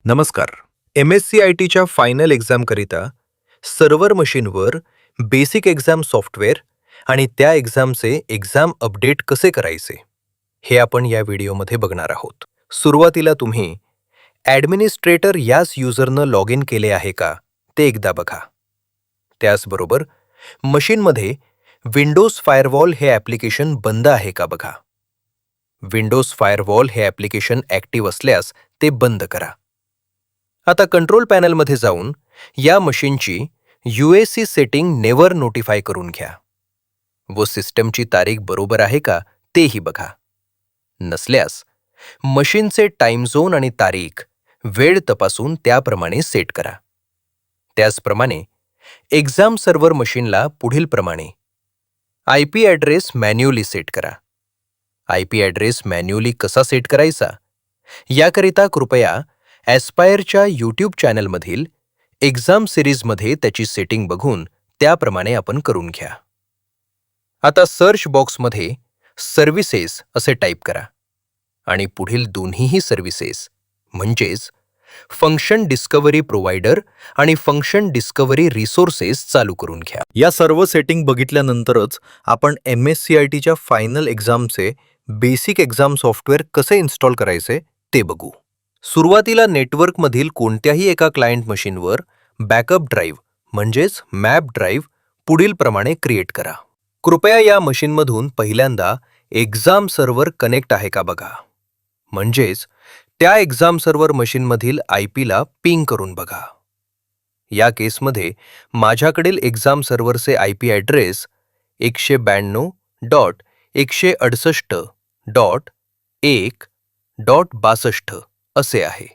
नमस्कार. MSc-ITच्या final एक्झामकरिता server मशीनवर basic exam software आणि त्या एक्झामचे एक्झाम अपडेट कसे करायचे हे आपण या व्हिडिओमध्ये बघणार आहोत. सुरुवातीला तुम्ही ॲडमिनिस्ट्रेटर याच युजरनं लॉग इन केले आहे का ते एकदा बघा. त्याचबरोबर मशीनमध्ये विंडोज फायरवॉल हे ॲप्लिकेशन बंद आहे का बघा. विंडोज फायरवॉल हे ॲप्लिकेशन ॲक्टिव्ह असल्यास ते बंद करा. आता कंट्रोल पॅनलमध्ये जाऊन या मशीनची UAC सेटिंग नेव्हर नोटिफाय करून घ्या व सिस्टमची तारीख बरोबर आहे का तेही बघा. नसल्यास मशीनचे टाइम झोन आणि तारीख वेळ तपासून त्याप्रमाणे सेट करा. त्याचप्रमाणे एक्झाम सर्व्हर मशीनला पुढील प्रमाणे IP ॲड्रेस मॅन्युअली सेट करा. IP ॲड्रेस मॅन्युअली कसा सेट करायचा याकरिता कृपया ॲस्पायरच्या यूट्यूब चॅनलमधील एक्झाम सिरीजमध्ये त्याची सेटिंग बघून त्याप्रमाणे आपण करून घ्या. आता सर्च बॉक्समध्ये सर्व्हिसेस असे टाईप करा आणि पुढील दोन्हीही सर्व्हिसेस म्हणजेच फंक्शन डिस्कव्हरी प्रोव्हायडर आणि फंक्शन डिस्कव्हरी रिसोर्सेस चालू करून घ्या. या सर्व सेटिंग बघितल्यानंतरच आपण MSc-ITच्या फायनल एक्झामचे बेसिक एक्झाम सॉफ्टवेअर कसे इन्स्टॉल करायचे ते बघू. सुरुवातीला नेटवर्कमधील कोणत्याही एका क्लायंट मशीनवर बॅकअप ड्राईव्ह म्हणजेच मॅप ड्राईव्ह पुढील प्रमाणे क्रिएट करा. कृपया या मशीनमधून पहिल्यांदा एक्झाम सर्व्हर कनेक्ट आहे का बघा. म्हणजेच त्या एक्झाम सर्व्हर मशीनमधील IPला पिंग करून बघा. या केसमध्ये माझ्याकडील एक्झाम सर्व्हरचे IP ॲड्रेस 192.168.1.62 असे आहे.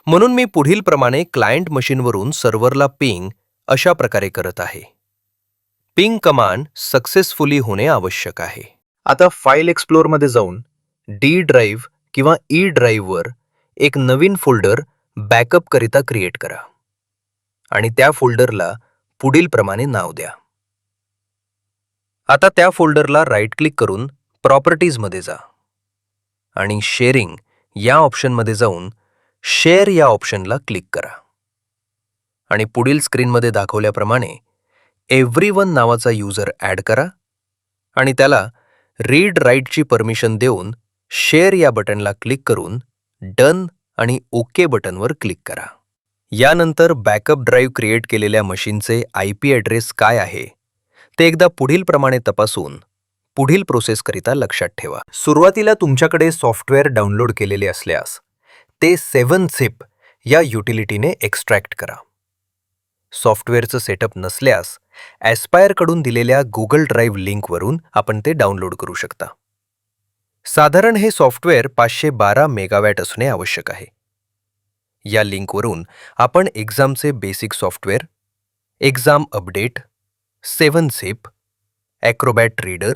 म्हणून मी पुढील प्रमाणे क्लायंट मशीनवरून सर्व्हरला पिंग अशा प्रकारे करत आहे. पिंग कमांड सक्सेसफुली होणे आवश्यक आहे. आता फाईल एक्सप्लोरमध्ये जाऊन D ड्राईव्ह किंवा E ड्राईव्हवर एक नवीन फोल्डर बॅकअप करिता क्रिएट करा आणि त्या फोल्डरला पुढील प्रमाणे नाव द्या. आता त्या फोल्डरला राईट क्लिक करून प्रॉपर्टीजमध्ये जा आणि शेअरिंग या ऑप्शनमध्ये जाऊन शेअर या ऑप्शनला क्लिक करा आणि पुढील स्क्रीनमध्ये दाखवल्याप्रमाणे एव्हरीवन नावाचा युजर ॲड करा आणि त्याला रीड राईटची परमिशन देऊन शेअर या बटनला क्लिक करून डन आणि ओके बटनवर क्लिक करा. यानंतर बॅकअप ड्राईव्ह क्रिएट केलेल्या मशीनचे IP ॲड्रेस काय आहे ते एकदा पुढील प्रमाणे तपासून पुढील प्रोसेसकरिता लक्षात ठेवा. सुरुवातीला तुमच्याकडे सॉफ्टवेअर डाउनलोड केलेले असल्यास ते 7zip या युटिलिटीने एक्स्ट्रॅक्ट करा. सॉफ्टवेअरचं सेटअप नसल्यास ॲस्पायरकडून दिलेल्या गुगल ड्राईव्ह लिंकवरून आपण ते डाउनलोड करू शकता. साधारण हे सॉफ्टवेअर 512 मेगावॅट असणे आवश्यक आहे. या लिंकवरून आपण एक्झामचे basic software, exam update, 7zip, Acrobat Reader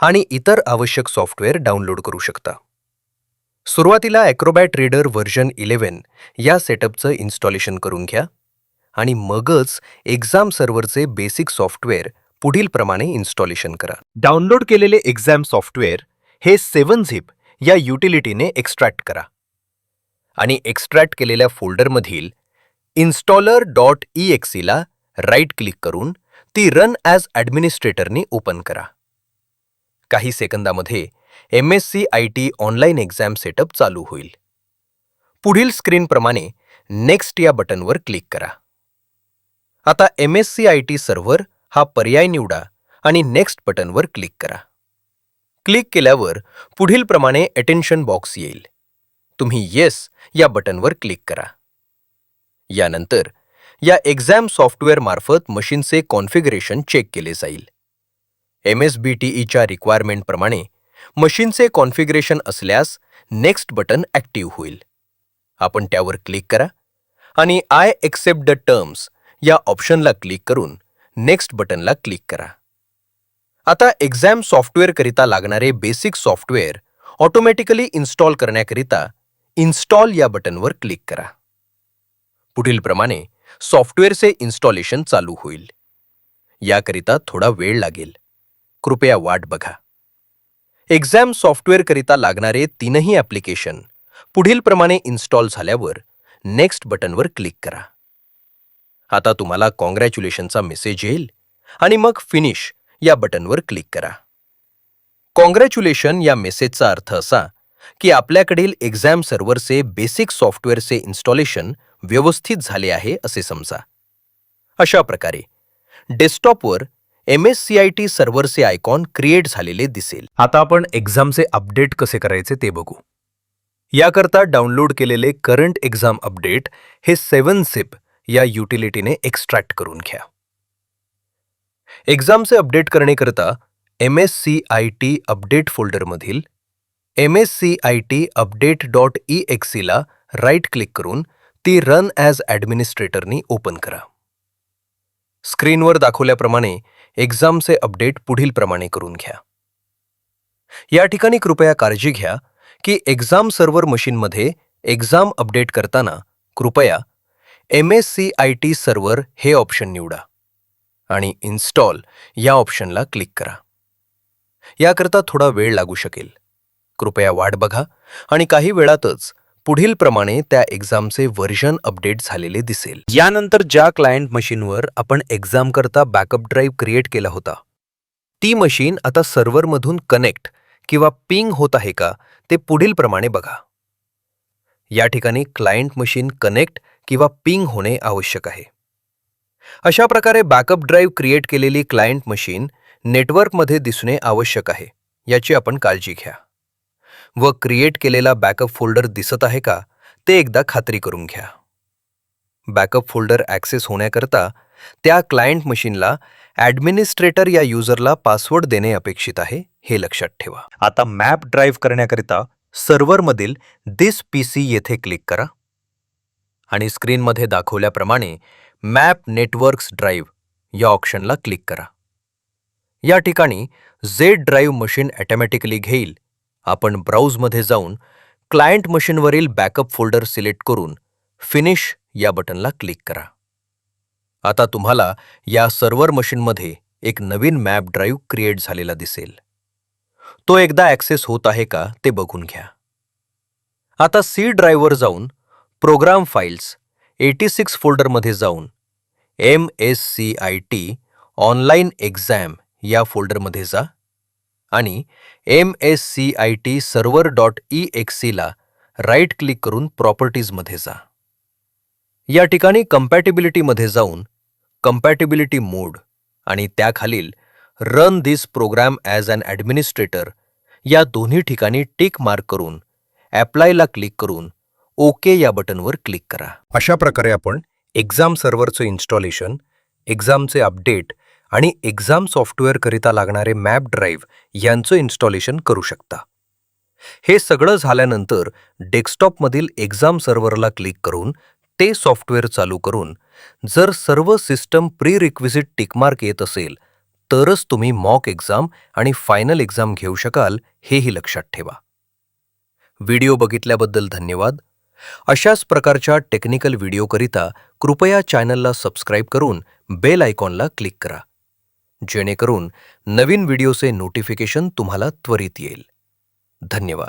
आणि इतर आवश्यक सॉफ्टवेअर डाउनलोड करू शकता. सुरुवातीला ॲक्रोबॅट रीडर व्हर्जन 11 या सेटअपचं इन्स्टॉलेशन करून घ्या आणि मगच एक्झाम सर्व्हरचे बेसिक सॉफ्टवेअर पुढील प्रमाणे इन्स्टॉलेशन करा. डाउनलोड केलेले एक्झाम सॉफ्टवेअर हे 7zip या युटिलिटीने एक्स्ट्रॅक्ट करा आणि एक्स्ट्रॅक्ट केलेल्या फोल्डरमधील installer.exeला राईट क्लिक करून ती रन ॲज ॲडमिनिस्ट्रेटरनी ओपन करा. काही सेकंदामध्ये MSc-IT ऑनलाईन एक्झाम सेटअप चालू होईल. पुढील स्क्रीनप्रमाणे नेक्स्ट या बटनवर क्लिक करा. आता MSc-IT सर्व्हर हा पर्याय निवडा आणि नेक्स्ट बटनवर क्लिक करा. क्लिक केल्यावर पुढील प्रमाणे अटेन्शन बॉक्स येईल. तुम्ही येस या बटनवर क्लिक करा. यानंतर या एक्झाम सॉफ्टवेअर मार्फत मशीनचे कॉन्फिगरेशन चेक केले जाईल. MSBTEच्या रिक्वायरमेंटप्रमाणे मशीनचे कॉन्फिगरेशन असल्यास नेक्स्ट बटन ॲक्टिव्ह होईल. आपण त्यावर क्लिक करा आणि आय एक्सेप्ट द टर्म्स या ऑप्शनला क्लिक करून नेक्स्ट बटनला क्लिक करा. आता एक्झाम सॉफ्टवेअरकरिता लागणारे बेसिक सॉफ्टवेअर ऑटोमॅटिकली इन्स्टॉल करण्याकरिता इन्स्टॉल या बटनवर क्लिक करा. पुढील प्रमाणे सॉफ्टवेअरचे इन्स्टॉलेशन चालू होईल. याकरिता थोडा वेळ लागेल. कृपया वाट बघा. एक्झाम सॉफ्टवेअरकरिता लागणारे तीनही ॲप्लिकेशन पुढील प्रमाणे इन्स्टॉल झाल्यावर नेक्स्ट बटनवर क्लिक करा. आता तुम्हाला कॉंग्रॅच्युलेशनचा मेसेज येईल आणि मग फिनिश या बटनवर क्लिक करा. कॉंग्रॅच्युलेशन या मेसेजचा अर्थ असा की आपल्याकडील एक्झाम सर्व्हरचे बेसिक सॉफ्टवेअरचे इन्स्टॉलेशन व्यवस्थित झाले आहे असे समजा. अशा प्रकारे डेस्कटॉपवर MSCIT सर्व्हरचे आयकॉन क्रिएट झालेले दिसेल. आता आपण एक्झामचे अपडेट कसे करायचे ते बघू. याकरता डाउनलोड केलेले करंट एक्झाम अपडेट हे 7zip या युटिलिटीने एक्स्ट्रॅक्ट करून घ्या. एक्झामचे अपडेट करण्याकरता MSCIT अपडेट फोल्डरमधील MSCIT update.exe ला राईट क्लिक करून ती रन ॲज ॲडमिनिस्ट्रेटरनी ओपन करा. स्क्रीनवर दाखवल्याप्रमाणे एक्झामचे अपडेट पुढील प्रमाणे करून घ्या. या ठिकाणी कृपया काळजी घ्या की एक्झाम सर्व्हर मशीनमध्ये एक्झाम अपडेट करताना कृपया MSCIT सर्व्हर हे ऑप्शन निवडा आणि इन्स्टॉल या ऑप्शनला क्लिक करा. याकरता थोडा वेळ लागू शकेल. कृपया वाट बघा आणि काही वेळातच पुढील प्रमाणे त्या एक्झामचे व्हर्जन अपडेट झालेले दिसेल. यानंतर ज्या क्लायंट मशीनवर आपण एक्झाम करता बॅकअप ड्राईव्ह क्रिएट केला होता ती मशीन आता सर्व्हरमधून कनेक्ट किंवा पिंग होत आहे का ते पुढील प्रमाणे बघा. या ठिकाणी क्लायंट मशीन कनेक्ट किंवा पिंग होणे आवश्यक आहे. अशा प्रकारे बॅकअप ड्राईव्ह क्रिएट केलेली क्लायंट मशीन नेटवर्कमध्ये दिसणे आवश्यक आहे याची आपण काळजी घ्या. व क्रिएट केलेला बॅकअप फोल्डर दिसत आहे का ते एकदा खात्री करून घ्या. बॅकअप फोल्डर ॲक्सेस होण्याकरता त्या क्लायंट मशीनला ॲडमिनिस्ट्रेटर या युजरला पासवर्ड देणे अपेक्षित आहे हे लक्षात ठेवा. आता मॅप ड्राईव्ह करण्याकरिता सर्व्हरमधील दिस PC येथे क्लिक करा आणि स्क्रीनमध्ये दाखवल्याप्रमाणे मॅप नेटवर्क्स ड्राईव्ह या ऑप्शनला क्लिक करा. या ठिकाणी Z ड्राईव्ह मशीन ऑटोमॅटिकली घेईल. आपण ब्राउजमध्ये जाऊन क्लायंट मशीनवरील बॅकअप फोल्डर सिलेक्ट करून फिनिश या बटनला क्लिक करा. आता तुम्हाला या सर्व्हर मशीनमध्ये एक नवीन मॅप ड्राईव्ह क्रिएट झालेला दिसेल. तो एकदा ॲक्सेस होत आहे का ते बघून घ्या. आता C ड्राईव्हवर जाऊन प्रोग्राम फाईल्स 86 फोल्डरमध्ये जाऊन MSCIT ऑनलाईन एक्झाम या फोल्डरमध्ये जा आणि MSCIT server.exe ला राईट क्लिक करून प्रॉपर्टीजमध्ये जा. या ठिकाणी कंपॅटिबिलिटीमध्ये जाऊन कंपॅटिबिलिटी मोड आणि त्याखालील run this program as an administrator या दोन्ही ठिकाणी टिक मार्क करून ॲप्लायला क्लिक करून ओके या बटनवर क्लिक करा. अशा प्रकारे आपण एक्झाम सर्व्हरचं इन्स्टॉलेशन, एक्झामचे अपडेट आणि एक्झाम सॉफ्टवेअरकरिता लागणारे मॅप ड्राईव्ह यांचं इन्स्टॉलेशन करू शकता. हे सगळं झाल्यानंतर डेस्कटॉपमधील एक्झाम सर्व्हरला क्लिक करून ते सॉफ्टवेअर चालू करून जर सर्व सिस्टम प्री रिक्विजिट टिकमार्क येत असेल तरच तुम्ही मॉक एक्झाम आणि फायनल एक्झाम घेऊ शकाल हेही लक्षात ठेवा. व्हिडिओ बघितल्याबद्दल धन्यवाद. अशाच प्रकारच्या टेक्निकल व्हिडिओकरिता कृपया चॅनलला सबस्क्राईब करून बेल आयकॉनला क्लिक करा जेणेकरून नवीन व्हिडिओचे नोटिफिकेशन तुम्हाला त्वरित येईल. धन्यवाद.